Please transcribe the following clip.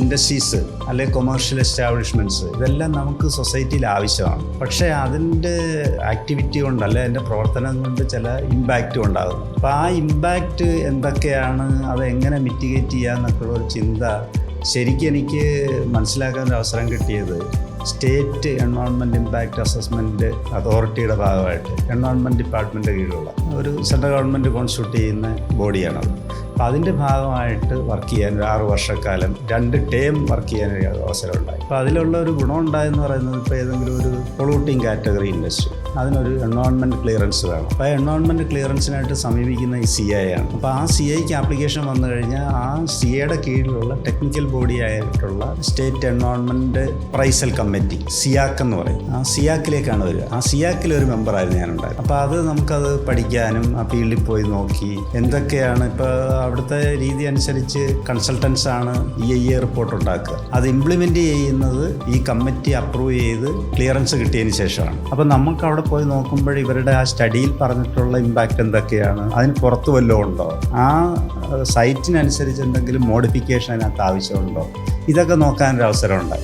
Industries അല്ലെങ്കിൽ commercial establishments ഇതെല്ലാം നമുക്ക് സൊസൈറ്റിയിൽ ആവശ്യമാണ്. പക്ഷേ അതിൻ്റെ ആക്ടിവിറ്റി കൊണ്ട് അല്ലെ അതിൻ്റെ പ്രവർത്തനം കൊണ്ട് ചില ഇമ്പാക്റ്റ് ഉണ്ടാകും. അപ്പോൾ ആ ഇമ്പാക്റ്റ് എന്തൊക്കെയാണ്, അത് എങ്ങനെ മിറ്റിഗേറ്റ് ചെയ്യാമെന്നൊക്കെയുള്ള ഒരു ചിന്ത ശരിക്കും എനിക്ക് മനസ്സിലാക്കാൻ ഒരു അവസരം കിട്ടിയത് സ്റ്റേറ്റ് എൻവയോൺമെൻറ്റ് ഇമ്പാക്റ്റ് അസസ്മെൻറ്റ് അതോറിറ്റിയുടെ ഭാഗമായിട്ട് എൻവയോൺമെൻറ്റ് ഡിപ്പാർട്ട്മെൻറ്റ് കീഴിലുള്ള ഒരു സെൻട്രൽ ഗവൺമെൻറ് കോൺസ്റ്റിറ്റ്യൂട്ട് ചെയ്യുന്ന ബോഡിയാണത്. അപ്പോൾ അതിൻ്റെ ഭാഗമായിട്ട് വർക്ക് ചെയ്യാൻ ഒരു 6 വർഷക്കാലം 2 ടേം വർക്ക് ചെയ്യാനൊരു അവസരം ഉണ്ടായി. അപ്പോൾ അതിലുള്ള ഒരു ഗുണം ഉണ്ടായെന്ന് പറയുന്നത്, ഇപ്പോൾ ഏതെങ്കിലും ഒരു പൊളൂട്ടിങ് കാറ്റഗറി ഇൻഡസ്ട്രി അതിനൊരു എൻവയോൺമെൻറ്റ് ക്ലിയറൻസ് വേണം. അപ്പോൾ ആ എൻവയോൺമെൻറ്റ് ക്ലിയറൻസിനായിട്ട് സമീപിക്കുന്ന ഈ CI ആണ്. അപ്പോൾ ആ CIക്ക് ആപ്ലിക്കേഷൻ വന്നു കഴിഞ്ഞാൽ ആ CIയുടെ കീഴിലുള്ള ടെക്നിക്കൽ ബോഡി ആയിട്ടുള്ള സ്റ്റേറ്റ് എൻവയോൺമെൻറ്റ് പ്രൈസൽ കമ്മിറ്റി സിയാക്ക് എന്ന് പറയും. ആ സിയാക്കിലേക്കാണ് വരിക. ആ സിയാക്കിലൊരു മെമ്പറായിരുന്നു ഞാനുണ്ടായത്. അപ്പോൾ അത് നമുക്കത് പഠിക്കാനും ആ ഫീൽഡിൽ പോയി നോക്കി എന്തൊക്കെയാണ് ഇപ്പോൾ അവിടുത്തെ രീതി അനുസരിച്ച് കൺസൾട്ടൻസ് ആണ് EIA റിപ്പോർട്ട് ഉണ്ടാക്കുക. അത് ഇംപ്ലിമെൻ്റ് ചെയ്യുന്നത് ഈ കമ്മിറ്റി അപ്രൂവ് ചെയ്ത് ക്ലിയറൻസ് കിട്ടിയതിന് ശേഷമാണ്. അപ്പോൾ നമുക്ക് അവിടെ പോയി നോക്കുമ്പോൾ ഇവരുടെ ആ സ്റ്റഡിയിൽ പറഞ്ഞിട്ടുള്ള ഇമ്പാക്റ്റ് എന്തൊക്കെയാണ്, അതിന് പുറത്ത് വല്ലതും ഉണ്ടോ, ആ സൈറ്റിനനുസരിച്ച് എന്തെങ്കിലും മോഡിഫിക്കേഷൻ അതിനകത്ത് ആവശ്യമുണ്ടോ, ഇതൊക്കെ നോക്കാനൊരു അവസരം ഉണ്ടായി.